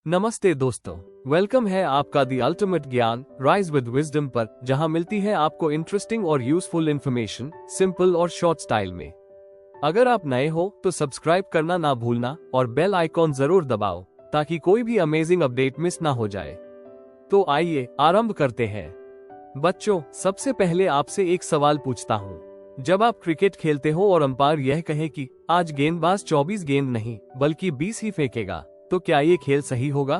नमस्ते दोस्तों, वेलकम है आपका the ultimate gyan rise with wisdom पर, जहां मिलती है आपको इंटरेस्टिंग और यूजफुल इन्फॉर्मेशन सिंपल और शॉर्ट स्टाइल में। अगर आप नए हो तो सब्सक्राइब करना ना भूलना और बेल आइकॉन जरूर दबाओ ताकि कोई भी अमेजिंग अपडेट मिस ना हो जाए। तो आइए आरंभ करते हैं। बच्चों, सबसे पहले आपसे एक सवाल पूछता हूँ। जब आप क्रिकेट खेलते हो और अंपायर यह कहे कि आज गेंदबाज 24 गेंद नहीं बल्कि 20 ही फेंकेगा, तो क्या ये खेल सही होगा?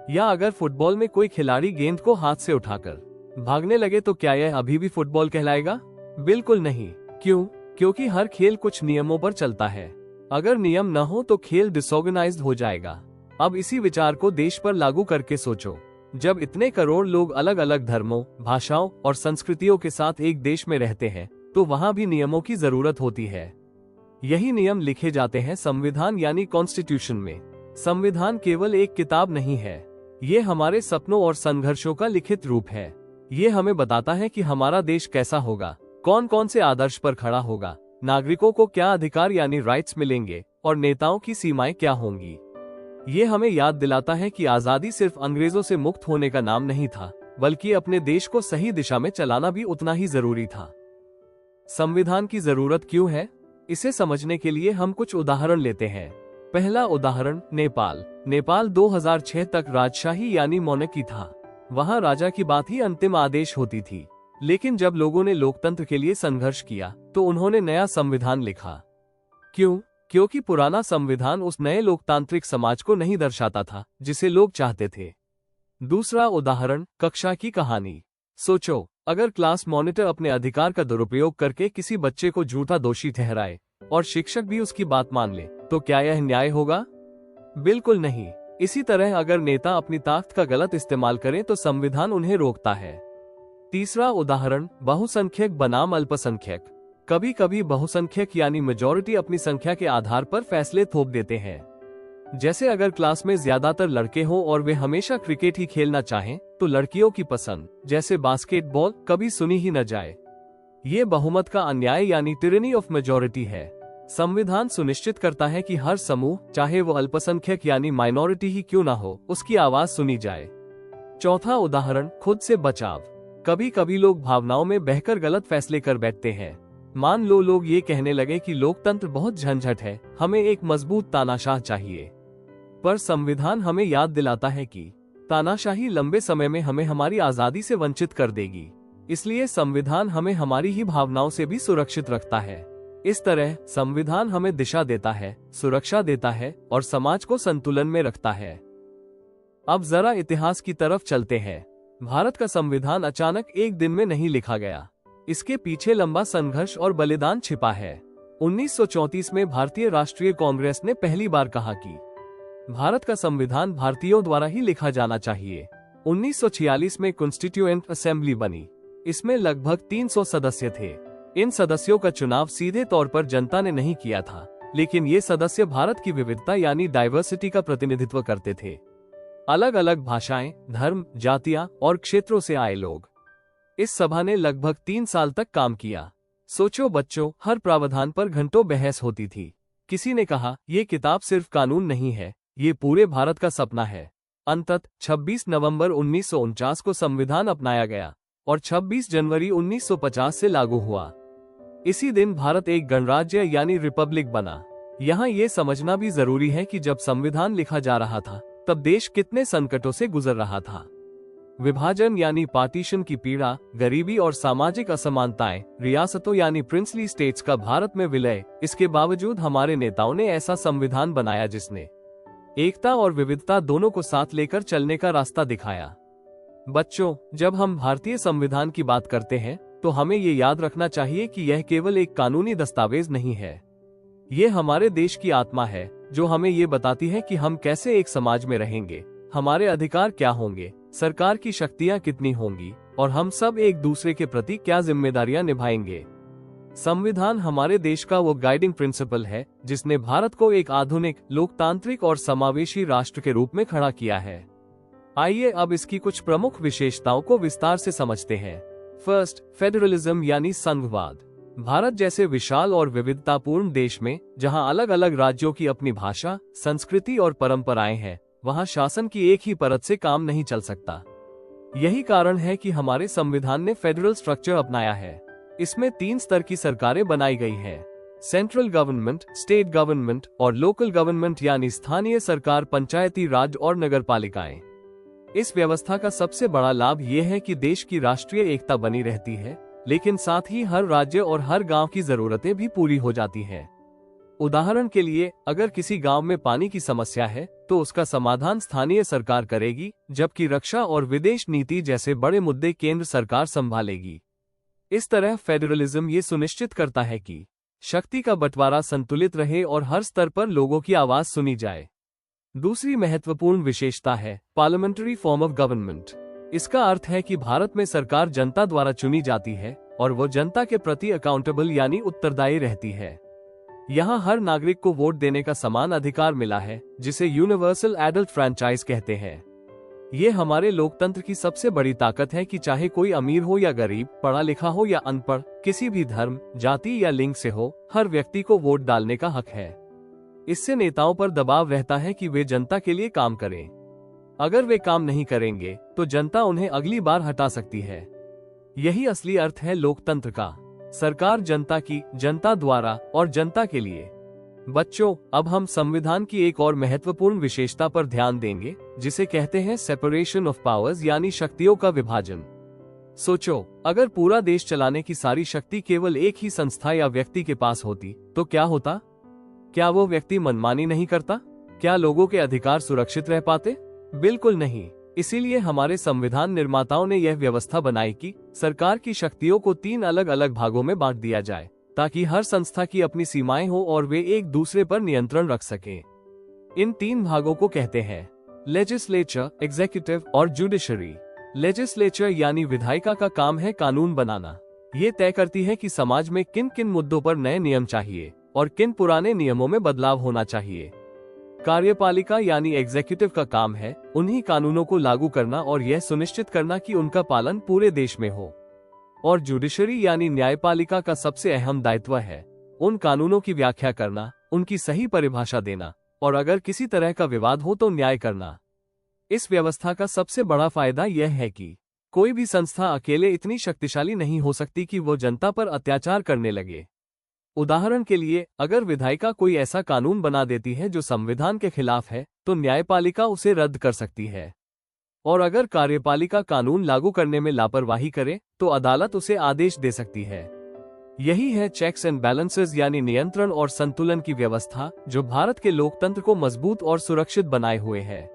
या अगर फुटबॉल में कोई खिलाड़ी गेंद को हाथ से उठाकर भागने लगे तो क्या यह अभी भी फुटबॉल कहलाएगा? बिल्कुल नहीं। क्यों? क्योंकि हर खेल कुछ नियमों पर चलता है। अगर नियम न हो तो खेल डिसऑर्गेनाइज्ड हो जाएगा। अब इसी विचार को देश पर लागू करके सोचो। जब इतने करोड़ लोग अलग अलग धर्मों, भाषाओं और संस्कृतियों के साथ एक देश में रहते हैं तो वहाँ भी नियमों की जरूरत होती है। यही नियम लिखे जाते हैं संविधान यानी कॉन्स्टिट्यूशन में। संविधान केवल एक किताब नहीं है, ये हमारे सपनों और संघर्षों का लिखित रूप है। ये हमें बताता है कि हमारा देश कैसा होगा, कौन कौन से आदर्श पर खड़ा होगा, नागरिकों को क्या अधिकार यानी राइट्स मिलेंगे और नेताओं की सीमाएं क्या होंगी। ये हमें याद दिलाता है कि आजादी सिर्फ अंग्रेजों से मुक्त होने का नाम नहीं था, बल्कि अपने देश को सही दिशा में चलाना भी उतना ही जरूरी था। संविधान की जरूरत क्यों है, इसे समझने के लिए हम कुछ उदाहरण लेते हैं। पहला उदाहरण नेपाल। नेपाल 2006 तक राजशाही यानी मोनार्की था। वहाँ राजा की बात ही अंतिम आदेश होती थी। लेकिन जब लोगों ने लोकतंत्र के लिए संघर्ष किया तो उन्होंने नया संविधान लिखा। क्यों? क्योंकि पुराना संविधान उस नए लोकतांत्रिक समाज को नहीं दर्शाता था जिसे लोग चाहते थे। दूसरा उदाहरण, कक्षा की कहानी। सोचो, अगर क्लास मॉनिटर अपने अधिकार का दुरुपयोग करके किसी बच्चे को झूठा दोषी ठहराए और शिक्षक भी उसकी बात मान ले, तो क्या यह न्याय होगा? बिल्कुल नहीं। इसी तरह अगर नेता अपनी ताकत का गलत इस्तेमाल करें तो संविधान उन्हें रोकता है। तीसरा उदाहरण, बहुसंख्यक बनाम अल्पसंख्यक। कभी कभी बहुसंख्यक यानी मेजॉरिटी अपनी संख्या के आधार पर फैसले थोप देते हैं। जैसे अगर क्लास में ज्यादातर लड़के हों और वे हमेशा क्रिकेट ही खेलना चाहें तो लड़कियों की पसंद, जैसे बास्केटबॉल, कभी सुनी ही न जाए। ये बहुमत का अन्याय यानी टिरनी ऑफ मेजॉरिटी है। संविधान सुनिश्चित करता है कि हर समूह, चाहे वो अल्पसंख्यक यानी माइनॉरिटी ही क्यों ना हो, उसकी आवाज सुनी जाए। चौथा उदाहरण, खुद से बचाव। कभी कभी लोग भावनाओं में बहकर गलत फैसले कर बैठते हैं। मान लो लोग ये कहने लगे कि लोकतंत्र बहुत झंझट है, हमें एक मजबूत तानाशाह चाहिए। पर संविधान हमें याद दिलाता है कि तानाशाही लंबे समय में हमें हमारी आजादी से वंचित कर देगी। इसलिए संविधान हमें हमारी ही भावनाओं से भी सुरक्षित रखता है। इस तरह संविधान हमें दिशा देता है, सुरक्षा देता है और समाज को संतुलन में रखता है। अब जरा इतिहास की तरफ चलते हैं। भारत का संविधान अचानक एक दिन में नहीं लिखा गया। इसके पीछे लंबा संघर्ष और बलिदान छिपा है। 1934 में भारतीय राष्ट्रीय कांग्रेस ने पहली बार कहा कि भारत का संविधान भारतीयों द्वारा ही लिखा जाना चाहिए। 1946 में कॉन्स्टिट्यूएंट असेंबली बनी। इसमें लगभग 300 सदस्य थे। इन सदस्यों का चुनाव सीधे तौर पर जनता ने नहीं किया था, लेकिन ये सदस्य भारत की विविधता यानी डाइवर्सिटी का प्रतिनिधित्व करते थे। अलग अलग भाषाएं, धर्म, जातियां और क्षेत्रों से आए लोग। इस सभा ने लगभग 3 साल तक काम किया। सोचो बच्चों, हर प्रावधान पर घंटों बहस होती थी। किसी ने कहा, ये किताब सिर्फ कानून नहीं है, ये पूरे भारत का सपना है। अंततः 26 नवंबर 1949 को संविधान अपनाया गया और 26 जनवरी 1950 से लागू हुआ। इसी दिन भारत एक गणराज्य यानी रिपब्लिक बना। यहाँ ये समझना भी जरूरी है कि जब संविधान लिखा जा रहा था तब देश कितने संकटों से गुजर रहा था। विभाजन यानी पार्टीशन की पीड़ा, गरीबी और सामाजिक असमानताएं, रियासतों यानी प्रिंसली स्टेट्स का भारत में विलय। इसके बावजूद हमारे नेताओं ने ऐसा संविधान बनाया जिसने एकता और विविधता दोनों को साथ लेकर चलने का रास्ता दिखाया। बच्चों, जब हम भारतीय संविधान की बात करते हैं तो हमें ये याद रखना चाहिए कि यह केवल एक कानूनी दस्तावेज नहीं है। ये हमारे देश की आत्मा है जो हमें ये बताती है कि हम कैसे एक समाज में रहेंगे, हमारे अधिकार क्या होंगे, सरकार की शक्तियां कितनी होंगी और हम सब एक दूसरे के प्रति क्या जिम्मेदारियां निभाएंगे। संविधान हमारे देश का वो गाइडिंग प्रिंसिपल है जिसने भारत को एक आधुनिक, लोकतांत्रिक और समावेशी राष्ट्र के रूप में खड़ा किया है। आइए अब इसकी कुछ प्रमुख विशेषताओं को विस्तार से समझते हैं। फर्स्ट, फेडरलिज्म यानी संघवाद। भारत जैसे विशाल और विविधतापूर्ण देश में जहां अलग अलग राज्यों की अपनी भाषा, संस्कृति और परंपराएं हैं, वहां शासन की एक ही परत से काम नहीं चल सकता। यही कारण है कि हमारे संविधान ने फेडरल स्ट्रक्चर अपनाया है। इसमें 3 स्तर की सरकारें बनाई गई हैं। सेंट्रल गवर्नमेंट, स्टेट गवर्नमेंट और लोकल गवर्नमेंट यानी स्थानीय सरकार, पंचायती राज और नगर पालिकाएं। इस व्यवस्था का सबसे बड़ा लाभ ये है कि देश की राष्ट्रीय एकता बनी रहती है, लेकिन साथ ही हर राज्य और हर गांव की जरूरतें भी पूरी हो जाती हैं। उदाहरण के लिए, अगर किसी गांव में पानी की समस्या है तो उसका समाधान स्थानीय सरकार करेगी, जबकि रक्षा और विदेश नीति जैसे बड़े मुद्दे केंद्र सरकार संभालेगी। इस तरह फेडरलिज्म ये सुनिश्चित करता है कि शक्ति का बंटवारा संतुलित रहे और हर स्तर पर लोगों की आवाज सुनी जाए। दूसरी महत्वपूर्ण विशेषता है पार्लियामेंट्री फॉर्म ऑफ गवर्नमेंट। इसका अर्थ है कि भारत में सरकार जनता द्वारा चुनी जाती है और वो जनता के प्रति अकाउंटेबल यानी उत्तरदायी रहती है। यहाँ हर नागरिक को वोट देने का समान अधिकार मिला है, जिसे यूनिवर्सल एडल्ट फ्रैंचाइज कहते हैं। ये हमारे लोकतंत्र की सबसे बड़ी ताकत है कि चाहे कोई अमीर हो या गरीब, पढ़ा लिखा हो या अनपढ़, किसी भी धर्म, जाति या लिंग से हो, हर व्यक्ति को वोट डालने का हक है। इससे नेताओं पर दबाव रहता है कि वे जनता के लिए काम करें। अगर वे काम नहीं करेंगे तो जनता उन्हें अगली बार हटा सकती है। यही असली अर्थ है लोकतंत्र का। सरकार जनता की, जनता द्वारा और जनता के लिए। बच्चों, अब हम संविधान की एक और महत्वपूर्ण विशेषता पर ध्यान देंगे, जिसे कहते हैं सेपरेशन ऑफ पावर्स यानी शक्तियों का विभाजन। सोचो, अगर पूरा देश चलाने की सारी शक्ति केवल एक ही संस्था या व्यक्ति के पास होती तो क्या होता? क्या वो व्यक्ति मनमानी नहीं करता? क्या लोगों के अधिकार सुरक्षित रह पाते? बिल्कुल नहीं। इसीलिए हमारे संविधान निर्माताओं ने यह व्यवस्था बनाई कि सरकार की शक्तियों को 3 अलग अलग भागों में बांट दिया जाए, ताकि हर संस्था की अपनी सीमाएं हो और वे एक दूसरे पर नियंत्रण रख सकें। इन 3 भागों को कहते हैं लेजिस्लेचर, एग्जीक्यूटिव और जुडिशरी। लेजिस्लेचर यानी विधायिका का काम है कानून बनाना। ये तय करती है कि समाज में किन किन मुद्दों पर नए नियम चाहिए और किन पुराने नियमों में बदलाव होना चाहिए। कार्यपालिका यानी एग्जीक्यूटिव का काम है उन्हीं कानूनों को लागू करना और यह सुनिश्चित करना कि उनका पालन पूरे देश में हो। और जुडिशरी यानी न्यायपालिका का सबसे अहम दायित्व है उन कानूनों की व्याख्या करना, उनकी सही परिभाषा देना और अगर किसी तरह का विवाद हो तो न्याय करना। इस व्यवस्था का सबसे बड़ा फायदा यह है कि कोई भी संस्था अकेले इतनी शक्तिशाली नहीं हो सकती कि वो जनता पर अत्याचार करने लगे। उदाहरण के लिए, अगर विधायिका कोई ऐसा कानून बना देती है जो संविधान के खिलाफ है तो न्यायपालिका उसे रद्द कर सकती है। और अगर कार्यपालिका कानून लागू करने में लापरवाही करे तो अदालत उसे आदेश दे सकती है। यही है चेक्स एंड बैलेंसेस यानी नियंत्रण और संतुलन की व्यवस्था, जो भारत के लोकतंत्र को मजबूत और सुरक्षित बनाए हुए है।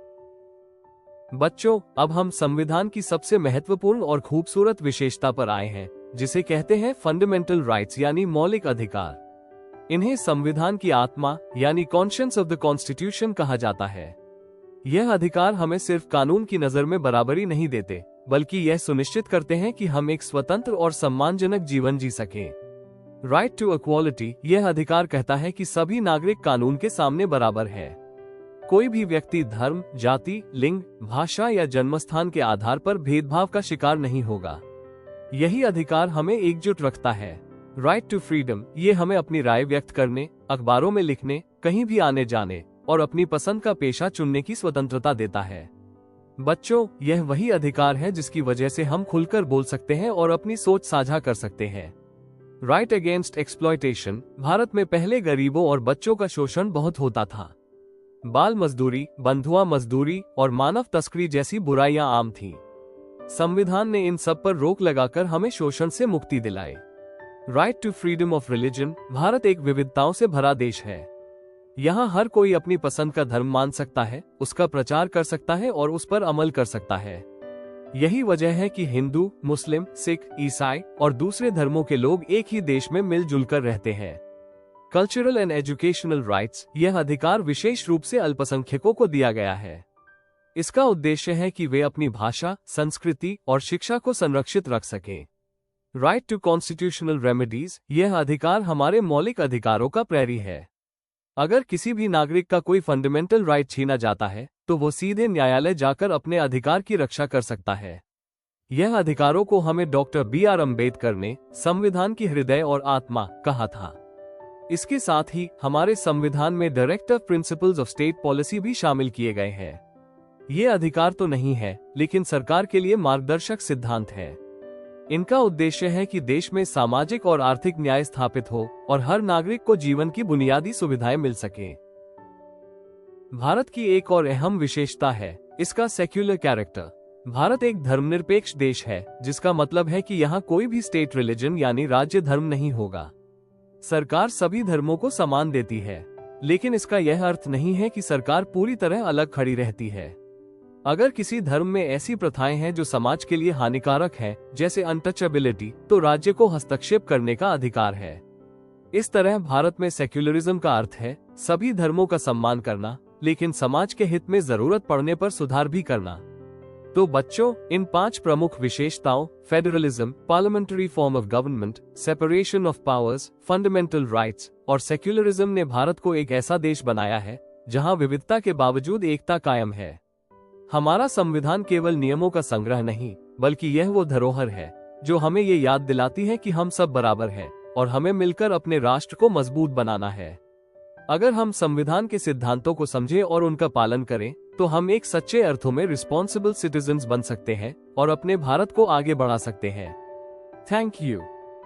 बच्चों, अब हम संविधान की सबसे महत्वपूर्ण और खूबसूरत विशेषता पर आए हैं, जिसे कहते हैं फंडामेंटल राइट्स यानी मौलिक अधिकार। इन्हें संविधान की आत्मा यानी कॉन्शियंस ऑफ द कॉन्स्टिट्यूशन कहा जाता है। यह अधिकार हमें सिर्फ कानून की नजर में बराबरी नहीं देते, बल्कि यह सुनिश्चित करते हैं कि हम एक स्वतंत्र और सम्मानजनक जीवन जी सकें। राइट टू इक्वालिटी, यह अधिकार कहता है कि सभी नागरिक कानून के सामने बराबर है। कोई भी व्यक्ति धर्म, जाति, लिंग, भाषा या जन्मस्थान के आधार पर भेदभाव का शिकार नहीं होगा। यही अधिकार हमें एकजुट रखता है। राइट टू फ्रीडम, ये हमें अपनी राय व्यक्त करने, अखबारों में लिखने, कहीं भी आने जाने और अपनी पसंद का पेशा चुनने की स्वतंत्रता देता है। बच्चों, यह वही अधिकार है जिसकी वजह से हम खुलकर बोल सकते हैं और अपनी सोच साझा कर सकते हैं। राइट अगेंस्ट एक्सप्लॉयटेशन, भारत में पहले गरीबों और बच्चों का शोषण बहुत होता था। बाल मजदूरी, बंधुआ मजदूरी और मानव तस्करी जैसी बुराइयां आम थीं। संविधान ने इन सब पर रोक लगाकर हमें शोषण से मुक्ति दिलाई। Right to freedom of religion, Bharat एक विविधताओं से भरा देश है। यहाँ हर कोई अपनी पसंद का धर्म मान सकता है, उसका प्रचार कर सकता है और उस पर अमल कर सकता है। यही वजह है कि हिंदू, मुस्लिम, सिख, ईसाई और दूसरे धर्मों के लोग एक ही देश में मिलजुल कर रहते हैं। कल्चरल एंड एजुकेशनल राइट्स, यह अधिकार विशेष रूप से अल्पसंख्यकों को दिया गया है। इसका उद्देश्य है कि वे अपनी भाषा, संस्कृति और शिक्षा को संरक्षित रख सकें। राइट टू कॉन्स्टिट्यूशनल रेमेडीज, यह अधिकार हमारे मौलिक अधिकारों का प्रहरी है। अगर किसी भी नागरिक का कोई फंडामेंटल राइट छीना जाता है तो वो सीधे न्यायालय जाकर अपने अधिकार की रक्षा कर सकता है। यह अधिकारों को हमें डॉक्टर B.R. अम्बेडकर ने संविधान की हृदय और आत्मा कहा था। इसके साथ ही हमारे संविधान में directive principles of state policy भी शामिल किए गए हैं। ये अधिकार तो नहीं है, लेकिन सरकार के लिए मार्गदर्शक सिद्धांत है। इनका उद्देश्य है कि देश में सामाजिक और आर्थिक न्याय स्थापित हो और हर नागरिक को जीवन की बुनियादी सुविधाएं मिल सके। भारत की एक और अहम विशेषता है इसका सेक्युलर कैरेक्टर। भारत एक धर्मनिरपेक्ष देश है, जिसका मतलब है कि यहाँ कोई भी स्टेट रिलीजन यानी राज्य धर्म नहीं होगा। सरकार सभी धर्मों को सम्मान देती है, लेकिन इसका यह अर्थ नहीं है कि सरकार पूरी तरह अलग खड़ी रहती है। अगर किसी धर्म में ऐसी प्रथाएं हैं जो समाज के लिए हानिकारक हैं, जैसे अनटचेबिलिटी, तो राज्य को हस्तक्षेप करने का अधिकार है। इस तरह भारत में सेक्युलरिज्म का अर्थ है सभी धर्मों का सम्मान करना, लेकिन समाज के हित में जरूरत पड़ने पर सुधार भी करना। तो बच्चों, इन 5 प्रमुख विशेषताओं federalism, parliamentary form of government, separation of powers, fundamental rights और सेक्युलरिज्म ने भारत को एक ऐसा देश बनाया है जहां विविधता के बावजूद एकता कायम है। हमारा संविधान केवल नियमों का संग्रह नहीं, बल्कि यह वो धरोहर है जो हमें ये याद दिलाती है कि हम सब बराबर हैं और हमें मिलकर अपने राष्ट्र को मजबूत बनाना है। अगर हम संविधान के सिद्धांतों को समझें और उनका पालन करें, तो हम एक सच्चे अर्थों में रिस्पॉन्सिबल सिटीजन्स बन सकते हैं और अपने भारत को आगे बढ़ा सकते हैं। Thank you.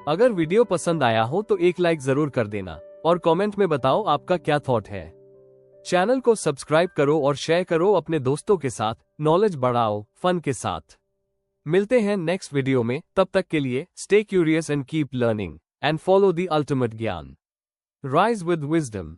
अगर वीडियो पसंद आया हो तो एक लाइक जरूर कर देना और कमेंट में बताओ आपका क्या थॉट है। चैनल को सब्सक्राइब करो और शेयर करो अपने दोस्तों के साथ। नॉलेज बढ़ाओ फन के साथ। मिलते हैं नेक्स्ट वीडियो में, तब तक के लिए stay curious and keep learning and follow the ultimate gyan. Rise with wisdom.